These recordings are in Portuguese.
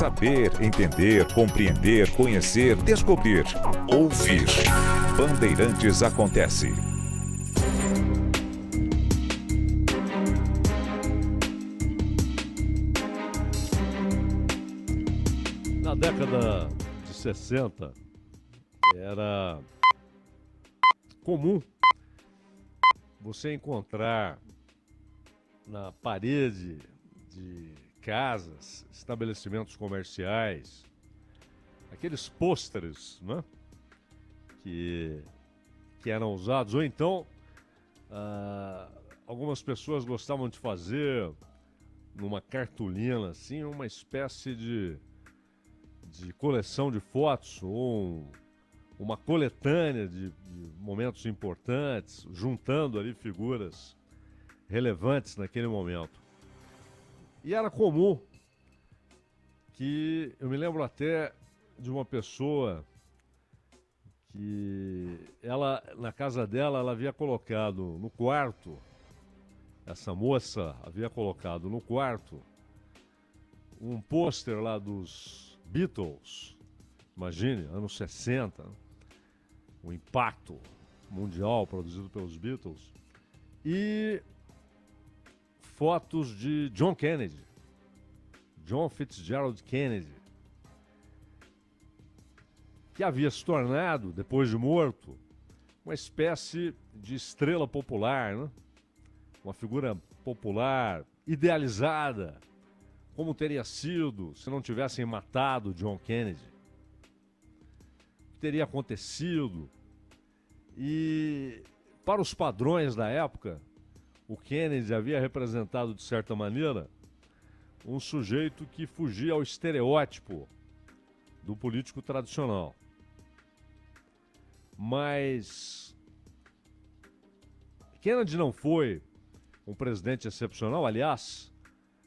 Saber, entender, compreender, conhecer, descobrir. Ouvir. Bandeirantes Acontece. Na década de 60, era comum você encontrar na parede de casas, estabelecimentos comerciais, aqueles pôsteres, né, que eram usados, ou então algumas pessoas gostavam de fazer numa cartolina assim, uma espécie de coleção de fotos ou uma coletânea de momentos importantes, juntando ali figuras relevantes naquele momento. E era comum que, eu me lembro até de uma pessoa que ela, na casa dela, ela havia colocado no quarto, essa moça havia colocado no quarto um pôster lá dos Beatles, imagine, anos 60, o impacto mundial produzido pelos Beatles, e fotos de John Kennedy, John Fitzgerald Kennedy, que havia se tornado, depois de morto, uma espécie de estrela popular, né? Uma figura popular, idealizada, como teria sido se não tivessem matado John Kennedy. O que teria acontecido? E, para os padrões da época, o Kennedy havia representado, de certa maneira, um sujeito que fugia ao estereótipo do político tradicional. Mas Kennedy não foi um presidente excepcional, aliás,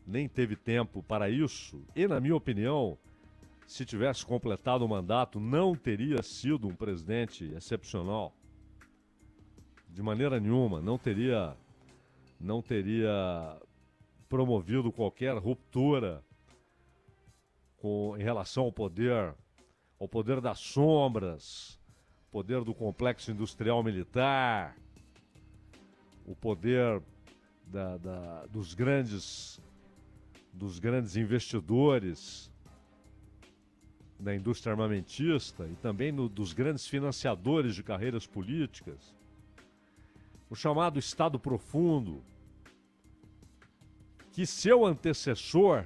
nem teve tempo para isso, e, na minha opinião, se tivesse completado o mandato, não teria sido um presidente excepcional. De maneira nenhuma, não teria promovido qualquer ruptura em relação ao poder das sombras, poder do complexo industrial militar, o poder dos grandes investidores da indústria armamentista e também dos grandes financiadores de carreiras políticas. O chamado Estado Profundo, que seu antecessor,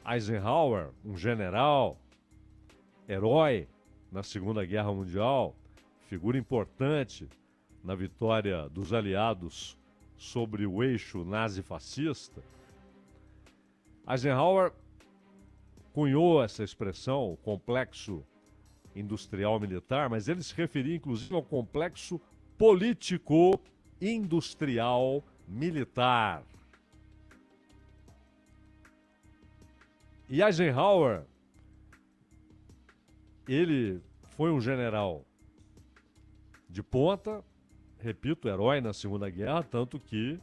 Eisenhower, um general, herói na Segunda Guerra Mundial, figura importante na vitória dos aliados sobre o eixo nazi-fascista, Eisenhower cunhou essa expressão, complexo industrial militar, mas ele se referia inclusive ao complexo político-industrial militar. E Eisenhower, ele foi um general de ponta, repito, herói na Segunda Guerra, tanto que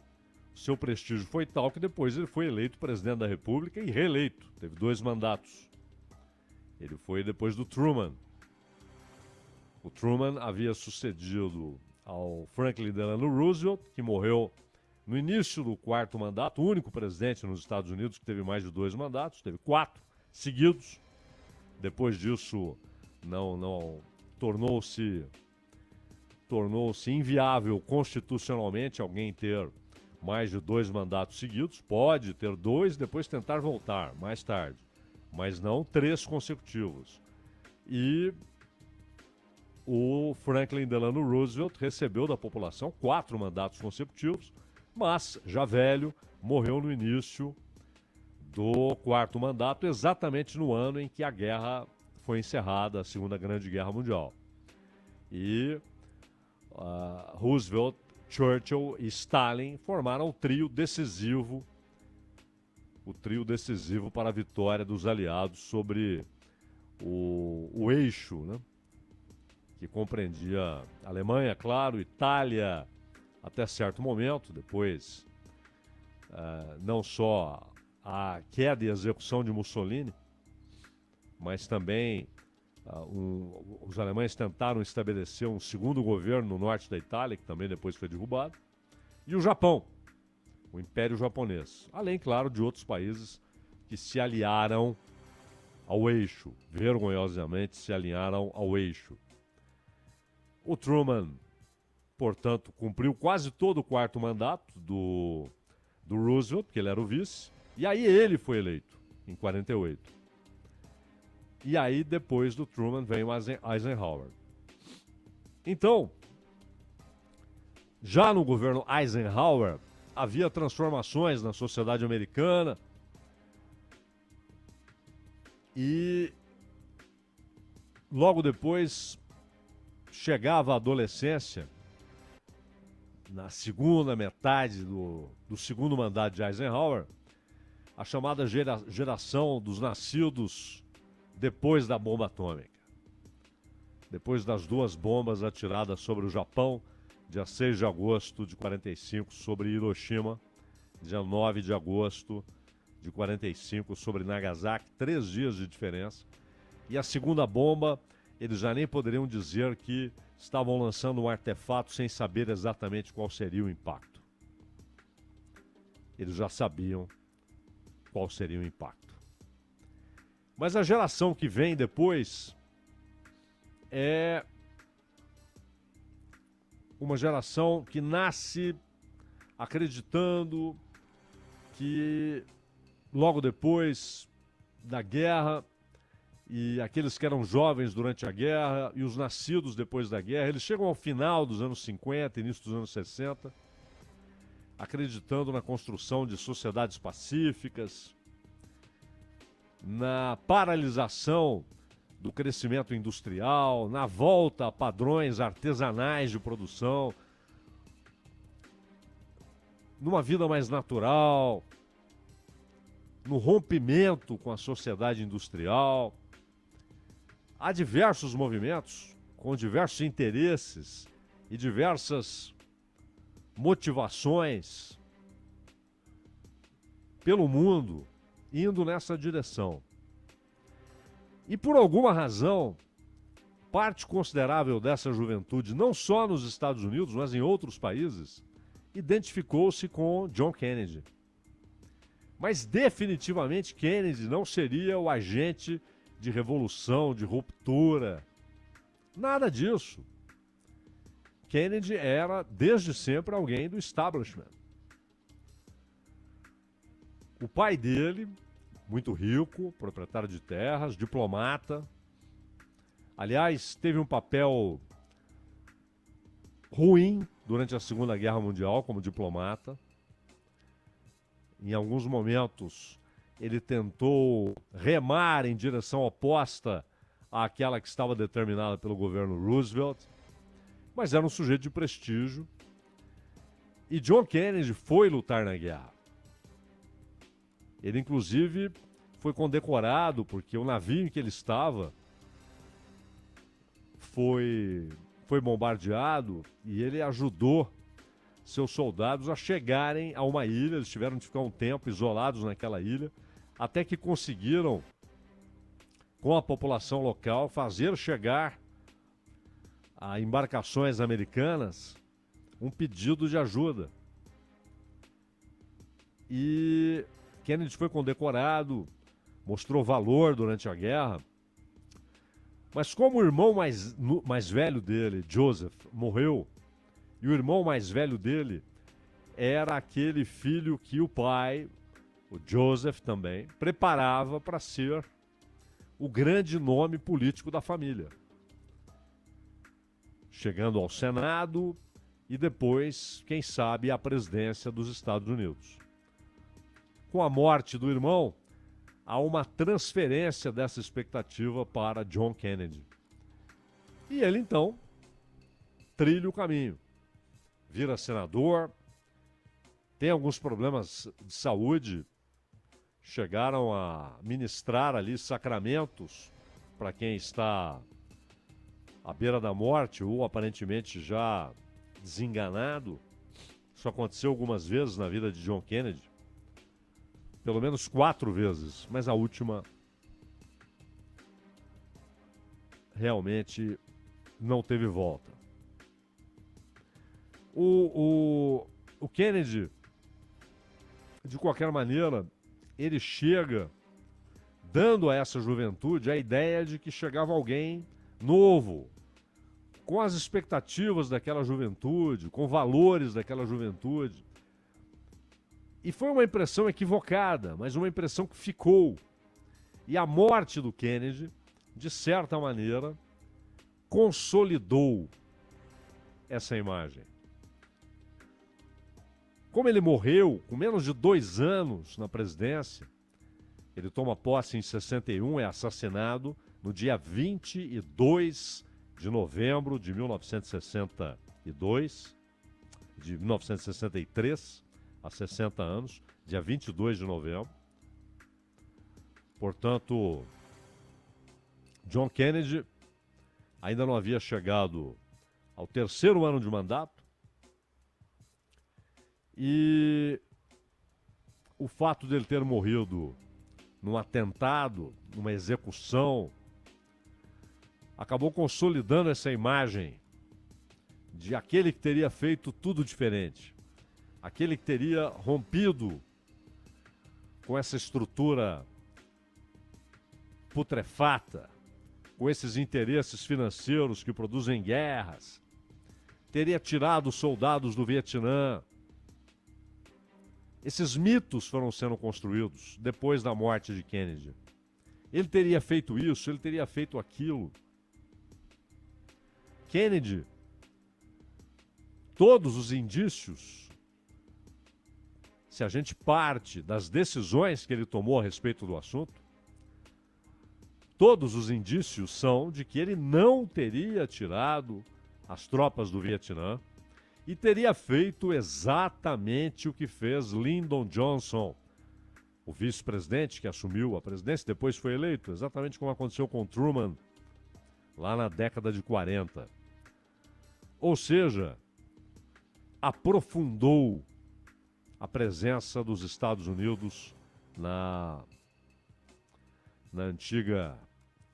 seu prestígio foi tal que depois ele foi eleito presidente da República e reeleito. Teve 2 mandatos. Ele foi depois do Truman. O Truman havia sucedido ao Franklin Delano Roosevelt, que morreu no início do 4º mandato, o único presidente nos Estados Unidos que teve mais de 2 mandatos, teve 4 seguidos. Depois disso, não tornou-se inviável constitucionalmente alguém ter mais de 2 mandatos seguidos. Pode ter 2 e depois tentar voltar mais tarde, mas não 3 consecutivos. E o Franklin Delano Roosevelt recebeu da população 4 mandatos consecutivos, mas, já velho, morreu no início do 4º mandato, exatamente no ano em que a guerra foi encerrada, a Segunda Grande Guerra Mundial. E Roosevelt, Churchill e Stalin formaram o trio decisivo para a vitória dos aliados sobre o eixo, né, que compreendia Alemanha, claro, Itália, até certo momento, depois não só a queda e execução de Mussolini, mas também os alemães tentaram estabelecer um segundo governo no norte da Itália, que também depois foi derrubado, e o Japão, o Império Japonês, além, claro, de outros países que se aliaram ao eixo, vergonhosamente se alinharam ao eixo. O Truman, portanto, cumpriu quase todo o quarto mandato do Roosevelt, porque ele era o vice, e aí ele foi eleito, em 48. E aí, depois do Truman, vem o Eisenhower. Então, já no governo Eisenhower, havia transformações na sociedade americana e logo depois chegava a adolescência, na segunda metade do segundo mandato de Eisenhower, a chamada geração dos nascidos depois da bomba atômica. Depois das duas bombas atiradas sobre o Japão, dia 6 de agosto de 45 sobre Hiroshima, dia 9 de agosto de 45 sobre Nagasaki, 3 dias de diferença. E a segunda bomba, eles já nem poderiam dizer que estavam lançando um artefato sem saber exatamente qual seria o impacto. Eles já sabiam qual seria o impacto. Mas a geração que vem depois é uma geração que nasce acreditando que logo depois da guerra, e aqueles que eram jovens durante a guerra e os nascidos depois da guerra, eles chegam ao final dos anos 50, início dos anos 60, acreditando na construção de sociedades pacíficas, na paralisação do crescimento industrial, na volta a padrões artesanais de produção, numa vida mais natural, no rompimento com a sociedade industrial. Há diversos movimentos com diversos interesses e diversas motivações pelo mundo indo nessa direção. E por alguma razão, parte considerável dessa juventude, não só nos Estados Unidos, mas em outros países, identificou-se com John Kennedy. Mas definitivamente Kennedy não seria o agente de revolução, de ruptura. Nada disso. Kennedy era, desde sempre, alguém do establishment. O pai dele, muito rico, proprietário de terras, diplomata. Aliás, teve um papel ruim durante a Segunda Guerra Mundial como diplomata. Em alguns momentos, ele tentou remar em direção oposta àquela que estava determinada pelo governo Roosevelt, mas era um sujeito de prestígio. E John Kennedy foi lutar na guerra. Ele, inclusive, foi condecorado porque o navio em que ele estava foi bombardeado e ele ajudou seus soldados a chegarem a uma ilha. Eles tiveram de ficar um tempo isolados naquela ilha, até que conseguiram, com a população local, fazer chegar a embarcações americanas um pedido de ajuda. E Kennedy foi condecorado, mostrou valor durante a guerra, mas como o irmão mais velho dele, Joseph, morreu, e o irmão mais velho dele era aquele filho que o pai, o Joseph também, preparava para ser o grande nome político da família. Chegando ao Senado e depois, quem sabe, à presidência dos Estados Unidos. Com a morte do irmão, há uma transferência dessa expectativa para John Kennedy. E ele, então, trilha o caminho. Vira senador, tem alguns problemas de saúde, chegaram a ministrar ali sacramentos para quem está à beira da morte ou aparentemente já desenganado. Isso aconteceu algumas vezes na vida de John Kennedy. pelo menos 4 vezes, mas a última realmente não teve volta. O Kennedy, de qualquer maneira, ele chega dando a essa juventude a ideia de que chegava alguém novo, com as expectativas daquela juventude, com valores daquela juventude. E foi uma impressão equivocada, mas uma impressão que ficou. E a morte do Kennedy, de certa maneira, consolidou essa imagem. Como ele morreu com menos de 2 anos na presidência, ele toma posse em 61, é assassinado no dia 22 de novembro de 1962, de 1963, há 60 anos, dia 22 de novembro. Portanto, John Kennedy ainda não havia chegado ao 3º ano de mandato, e o fato dele ter morrido num atentado, numa execução, acabou consolidando essa imagem de aquele que teria feito tudo diferente, aquele que teria rompido com essa estrutura putrefata, com esses interesses financeiros que produzem guerras, teria tirado os soldados do Vietnã. Esses mitos foram sendo construídos depois da morte de Kennedy. Ele teria feito isso, ele teria feito aquilo. Kennedy, todos os indícios, se a gente parte das decisões que ele tomou a respeito do assunto, todos os indícios são de que ele não teria tirado as tropas do Vietnã e teria feito exatamente o que fez Lyndon Johnson, o vice-presidente que assumiu a presidência, depois foi eleito, exatamente como aconteceu com Truman, lá na década de 40. Ou seja, aprofundou a presença dos Estados Unidos na antiga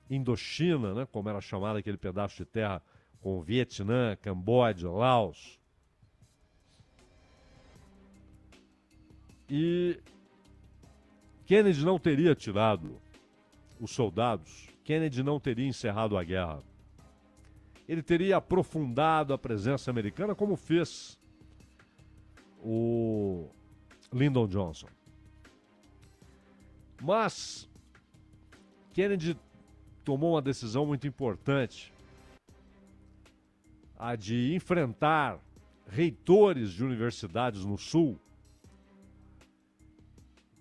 Indochina, né, como era chamado aquele pedaço de terra com Vietnã, Camboja, Laos. E Kennedy não teria tirado os soldados, Kennedy não teria encerrado a guerra. Ele teria aprofundado a presença americana, como fez o Lyndon Johnson. Mas Kennedy tomou uma decisão muito importante, a de enfrentar reitores de universidades no Sul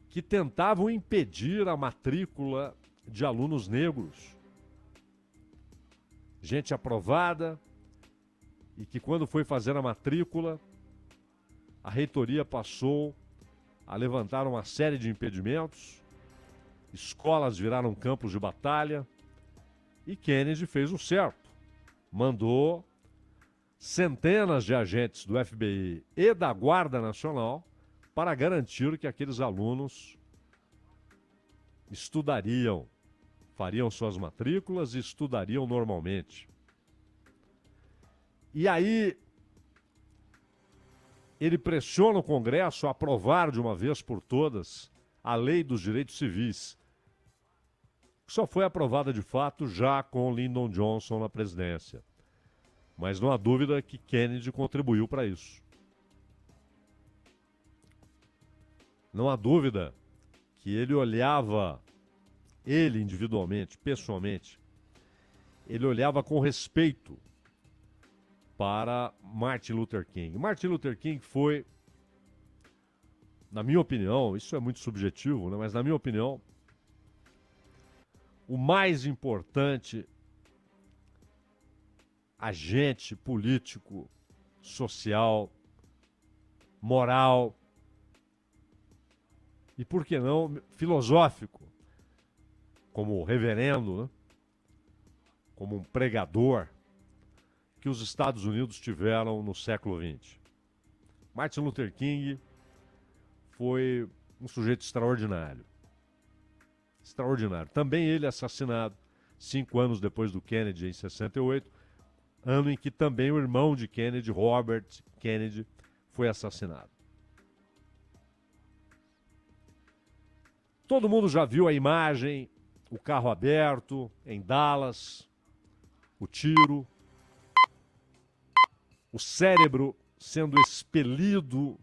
que tentavam impedir a matrícula de alunos negros. Gente aprovada e que, quando foi fazer a matrícula, a reitoria passou a levantar uma série de impedimentos, escolas viraram campos de batalha, e Kennedy fez o certo. Mandou centenas de agentes do FBI e da Guarda Nacional para garantir que aqueles alunos estudariam, fariam suas matrículas e estudariam normalmente. E aí ele pressiona o Congresso a aprovar de uma vez por todas a Lei dos Direitos Civis, que só foi aprovada de fato já com Lyndon Johnson na presidência. Mas não há dúvida que Kennedy contribuiu para isso. Não há dúvida que ele olhava, ele individualmente, pessoalmente, ele olhava com respeito para Martin Luther King. Martin Luther King foi, na minha opinião, isso é muito subjetivo, né? Mas na minha opinião, o mais importante agente político, social, moral e, por que não, filosófico, como reverendo, né? Como um pregador que os Estados Unidos tiveram no século XX. Martin Luther King foi Um sujeito extraordinário. Extraordinário. Também ele assassinado 5 anos depois do Kennedy, em 68, ano em que também o irmão de Kennedy, Robert Kennedy, foi assassinado. Todo mundo já viu a imagem, o carro aberto, em Dallas, o tiro, o cérebro sendo expelido.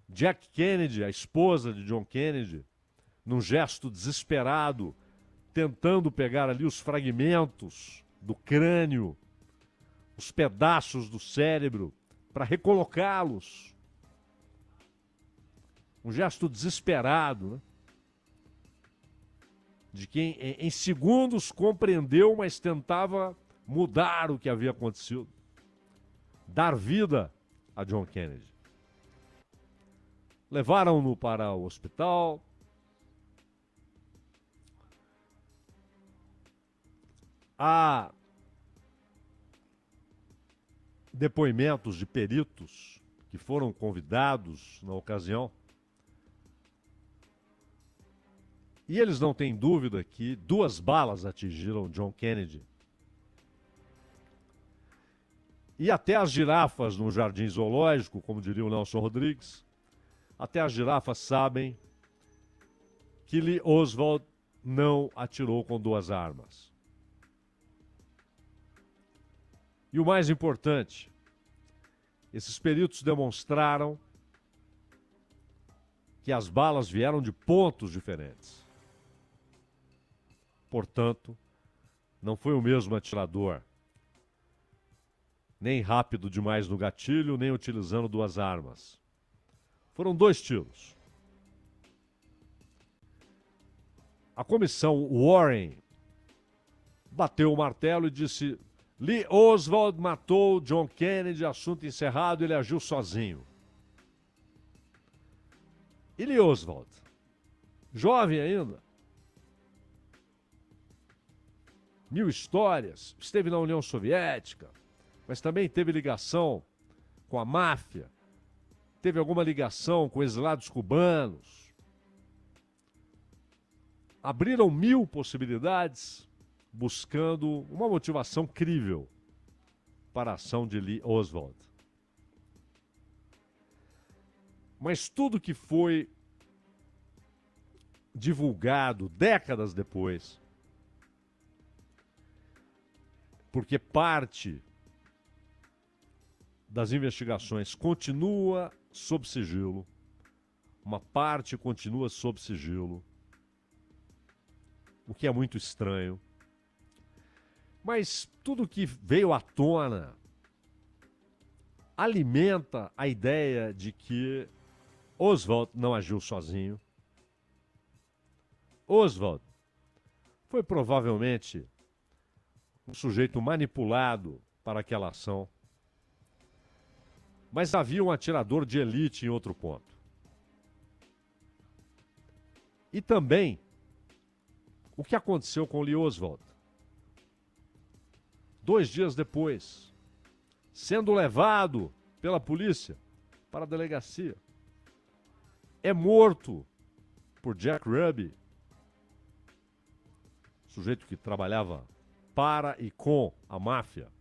Jack Kennedy, a esposa de John Kennedy, num gesto desesperado, tentando pegar ali os fragmentos do crânio, os pedaços do cérebro, para recolocá-los. Um gesto desesperado, né? De quem em segundos compreendeu, mas tentava mudar o que havia acontecido. Dar vida a John Kennedy. Levaram-no para o hospital. Há depoimentos de peritos que foram convidados na ocasião. E eles não têm dúvida que 2 balas atingiram John Kennedy. E até as girafas no Jardim Zoológico, como diria o Nelson Rodrigues, até as girafas sabem que Lee Oswald não atirou com 2 armas. E o mais importante, esses peritos demonstraram que as balas vieram de pontos diferentes. Portanto, não foi o mesmo atirador, nem rápido demais no gatilho, nem utilizando 2 armas. Foram 2 tiros. A comissão Warren bateu o martelo e disse: Lee Oswald matou John Kennedy, assunto encerrado, ele agiu sozinho. E Lee Oswald, jovem ainda, 1000 histórias, esteve na União Soviética, mas também teve ligação com a máfia, teve alguma ligação com exilados cubanos. Abriram 1000 possibilidades buscando uma motivação crível para a ação de Lee Oswald. Mas tudo que foi divulgado décadas depois, porque parte das investigações continua sob sigilo, uma parte continua sob sigilo, o que é muito estranho. Mas tudo que veio à tona alimenta a ideia de que Oswald não agiu sozinho. Oswald foi provavelmente um sujeito manipulado para aquela ação. Mas havia um atirador de elite em outro ponto. E também o que aconteceu com Lee Oswald. 2 dias depois, sendo levado pela polícia para a delegacia, é morto por Jack Ruby, sujeito que trabalhava para e com a máfia.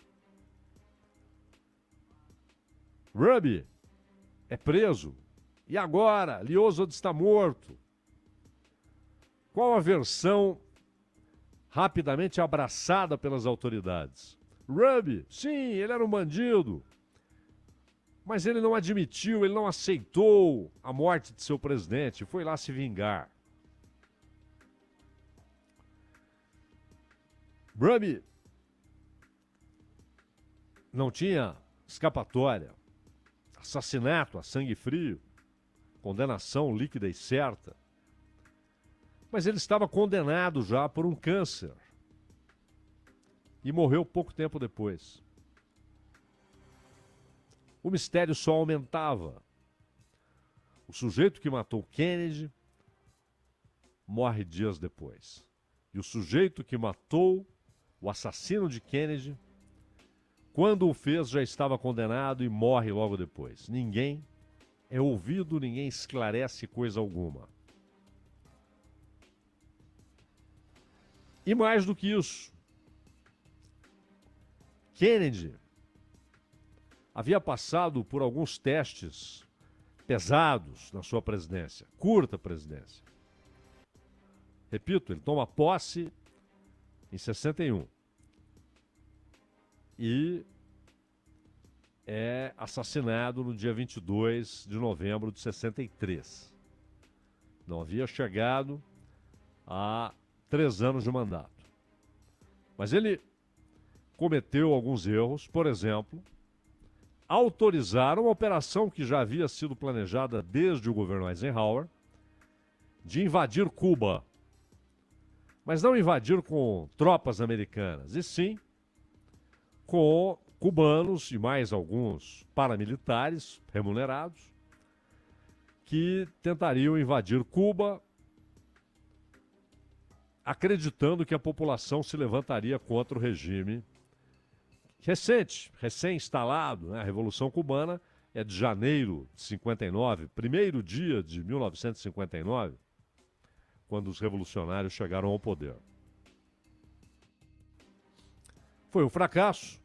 Ruby é preso. E agora? Lee Oswald está morto. Qual a versão rapidamente abraçada pelas autoridades? Ruby, sim, ele era um bandido. Mas ele não admitiu, ele não aceitou a morte de seu presidente. Foi lá se vingar. Ruby não tinha escapatória. Assassinato a sangue frio. Condenação líquida e certa. Mas ele estava condenado já por um câncer. E morreu pouco tempo depois. O mistério só aumentava. O sujeito que matou Kennedy morre dias depois. E o sujeito que matou o assassino de Kennedy, quando o fez, já estava condenado e morre logo depois. Ninguém é ouvido, ninguém esclarece coisa alguma. E mais do que isso, Kennedy havia passado por alguns testes pesados na sua presidência, curta presidência. Repito, ele toma posse em 61 e é assassinado no dia 22 de novembro de 63. Não havia chegado a 3 anos de mandato. Mas ele cometeu alguns erros, por exemplo, autorizaram uma operação que já havia sido planejada desde o governo Eisenhower de invadir Cuba. Mas não invadir com tropas americanas, e sim com cubanos e mais alguns paramilitares remunerados que tentariam invadir Cuba, acreditando que a população se levantaria contra o regime recém-instalado, né? A Revolução Cubana é de janeiro de 59, primeiro dia de 1959, quando os revolucionários chegaram ao poder. Foi um fracasso,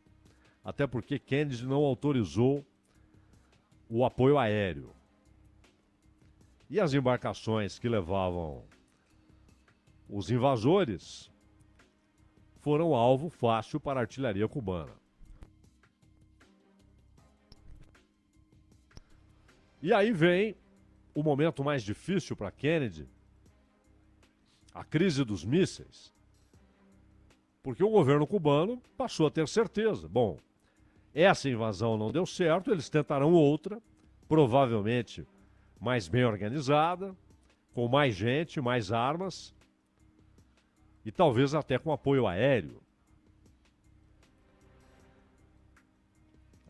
até porque Kennedy não autorizou o apoio aéreo. E as embarcações que levavam os invasores foram alvo fácil para a artilharia cubana. E aí vem o momento mais difícil para Kennedy, a crise dos mísseis. Porque o governo cubano passou a ter certeza. Bom, essa invasão não deu certo, eles tentarão outra, provavelmente mais bem organizada, com mais gente, mais armas e talvez até com apoio aéreo.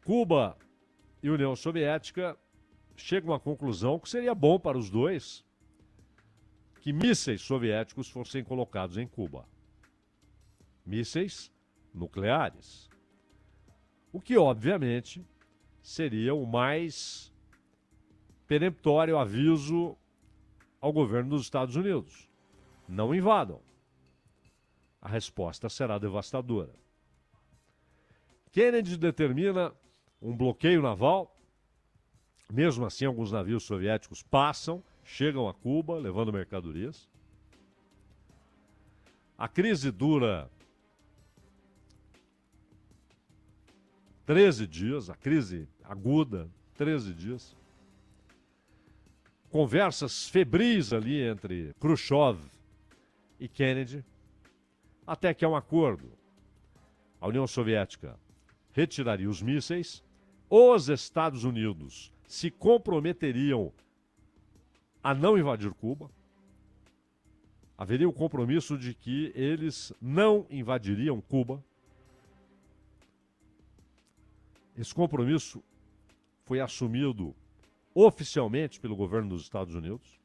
Cuba e União Soviética chegam à conclusão que seria bom para os dois que mísseis soviéticos fossem colocados em Cuba. Mísseis nucleares. O que, obviamente, seria o mais peremptório aviso ao governo dos Estados Unidos. Não invadam. A resposta será devastadora. Kennedy determina um bloqueio naval. Mesmo assim, alguns navios soviéticos passam, chegam a Cuba, levando mercadorias. A crise dura 13 dias, a crise aguda, 13 dias. Conversas febris ali entre Khrushchev e Kennedy, até que há um acordo. A União Soviética retiraria os mísseis, os Estados Unidos se comprometeriam a não invadir Cuba. Haveria o compromisso de que eles não invadiriam Cuba. Esse compromisso foi assumido oficialmente pelo governo dos Estados Unidos.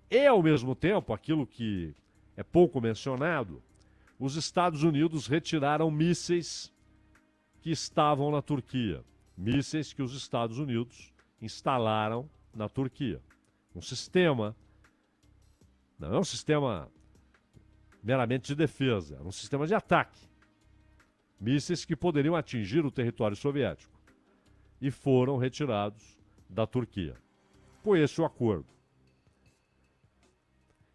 E, ao mesmo tempo, aquilo que é pouco mencionado, os Estados Unidos retiraram mísseis que estavam na Turquia. Mísseis que os Estados Unidos instalaram na Turquia. Um sistema, não é um sistema meramente de defesa, é um sistema de ataque. Mísseis que poderiam atingir o território soviético e foram retirados da Turquia. Foi esse o acordo.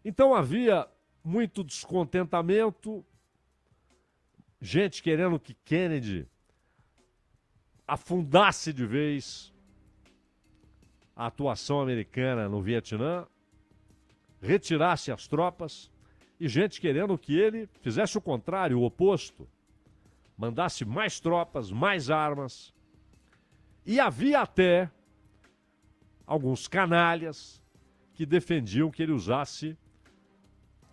Então havia muito descontentamento, gente querendo que Kennedy afundasse de vez a atuação americana no Vietnã, retirasse as tropas, e gente querendo que ele fizesse o contrário, o oposto, mandasse mais tropas, mais armas. E havia até alguns canalhas que defendiam que ele usasse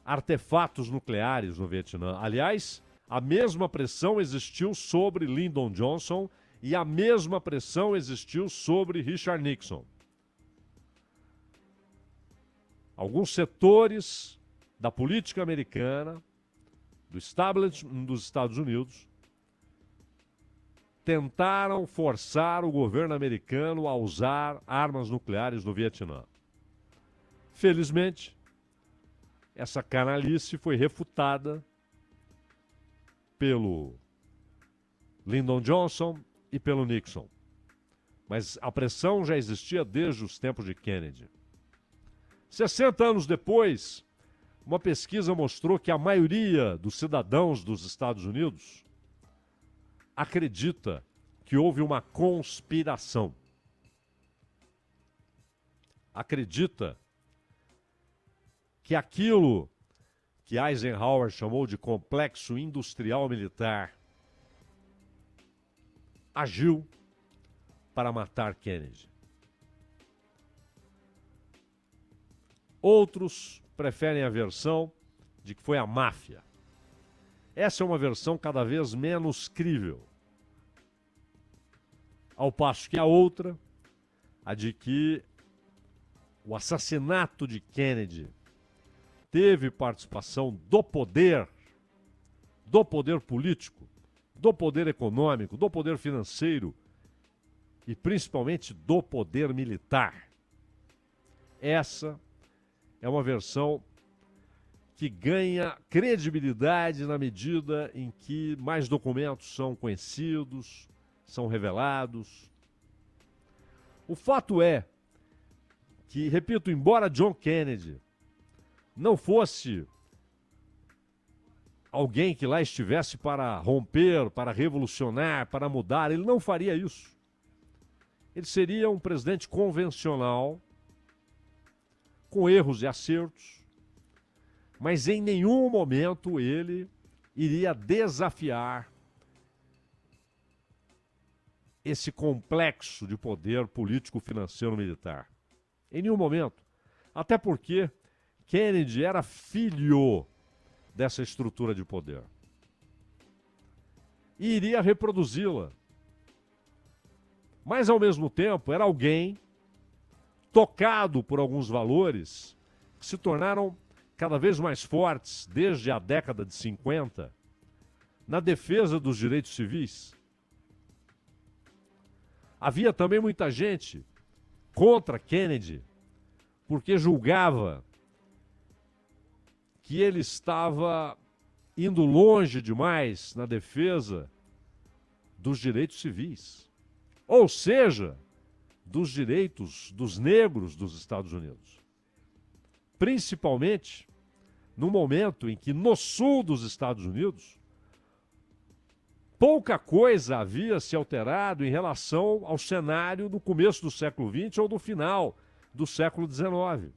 artefatos nucleares no Vietnã. Aliás, a mesma pressão existiu sobre Lyndon Johnson e a mesma pressão existiu sobre Richard Nixon. Alguns setores da política americana, do establishment dos Estados Unidos, tentaram forçar o governo americano a usar armas nucleares no Vietnã. Felizmente, essa canalice foi refutada pelo Lyndon Johnson e pelo Nixon. Mas a pressão já existia desde os tempos de Kennedy. 60 anos depois, uma pesquisa mostrou que a maioria dos cidadãos dos Estados Unidos acredita que houve uma conspiração. Acredita que aquilo que Eisenhower chamou de complexo industrial militar agiu para matar Kennedy. Outros preferem a versão de que foi a máfia. Essa é uma versão cada vez menos crível. Ao passo que a outra, a de que o assassinato de Kennedy teve participação do poder político, do poder econômico, do poder financeiro e principalmente do poder militar. Essa é uma versão que ganha credibilidade na medida em que mais documentos são conhecidos, são revelados. O fato é que, repito, embora John Kennedy não fosse alguém que lá estivesse para romper, para revolucionar, para mudar, ele não faria isso. Ele seria um presidente convencional, com erros e acertos, mas em nenhum momento ele iria desafiar esse complexo de poder político, financeiro, militar. Em nenhum momento. Até porque Kennedy era filho dessa estrutura de poder. E iria reproduzi-la. Mas, ao mesmo tempo, era alguém tocado por alguns valores que se tornaram cada vez mais fortes desde a década de 50, na defesa dos direitos civis. Havia também muita gente contra Kennedy, porque julgava que ele estava indo longe demais na defesa dos direitos civis. Ou seja, dos direitos dos negros dos Estados Unidos. Principalmente no momento em que no sul dos Estados Unidos pouca coisa havia se alterado em relação ao cenário do começo do século XX ou do final do século XIX.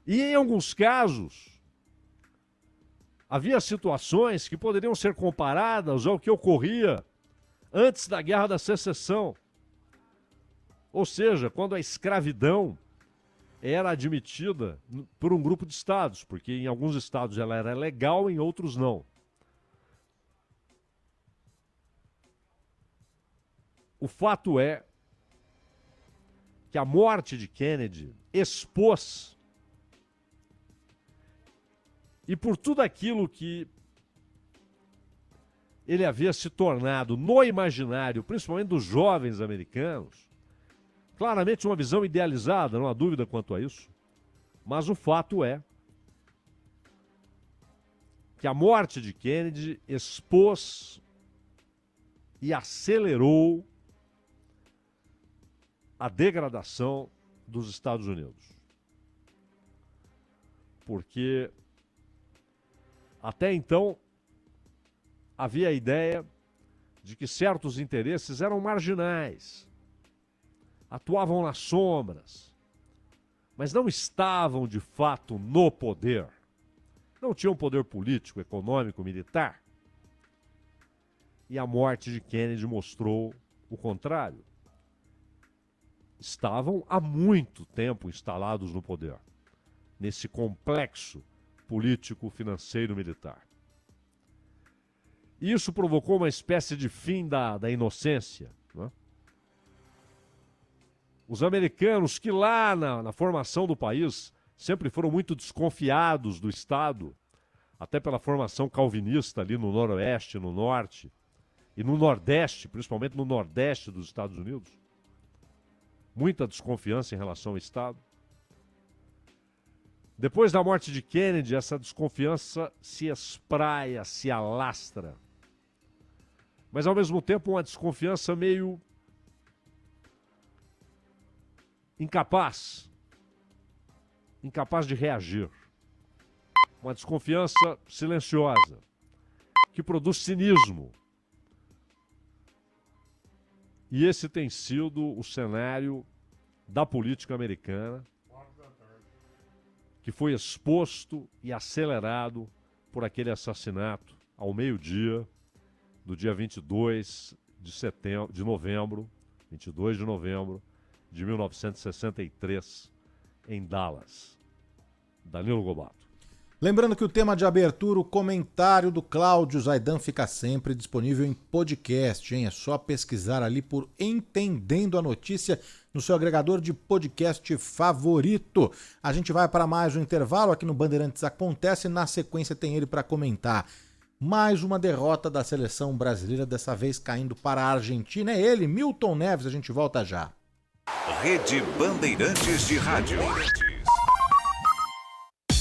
E em alguns casos, havia situações que poderiam ser comparadas ao que ocorria antes da Guerra da Secessão. Ou seja, quando a escravidão era admitida por um grupo de estados, porque em alguns estados ela era legal, em outros não. O fato é que a morte de Kennedy expôs, e por tudo aquilo que ele havia se tornado no imaginário, principalmente dos jovens americanos, claramente uma visão idealizada, não há dúvida quanto a isso, mas o fato é que a morte de Kennedy expôs e acelerou a degradação dos Estados Unidos. Porque até então havia a ideia de que certos interesses eram marginais, atuavam nas sombras, mas não estavam de fato no poder. Não tinham poder político, econômico, militar. E a morte de Kennedy mostrou o contrário. Estavam há muito tempo instalados no poder, nesse complexo político, financeiro, militar. Isso provocou uma espécie de fim da inocência, né? Os americanos, que lá na formação do país sempre foram muito desconfiados do Estado, até pela formação calvinista ali no noroeste, no norte e no nordeste, principalmente no nordeste dos Estados Unidos. Muita desconfiança em relação ao Estado. Depois da morte de Kennedy, essa desconfiança se espraia, se alastra. Mas, ao mesmo tempo, uma desconfiança meio incapaz de reagir. Uma desconfiança silenciosa, que produz cinismo. E esse tem sido o cenário da política americana, que foi exposto e acelerado por aquele assassinato ao meio-dia do dia 22 de novembro de 1963, em Dallas. Danilo Gobato. Lembrando que o tema de abertura, o comentário do Cláudio Zaidan, fica sempre disponível em podcast, hein? É só pesquisar ali por Entendendo a Notícia no seu agregador de podcast favorito. A gente vai para mais um intervalo aqui no Bandeirantes Acontece, na sequência tem ele para comentar. Mais uma derrota da seleção brasileira, dessa vez caindo para a Argentina. É ele, Milton Neves, a gente volta já. Rede Bandeirantes de Rádio.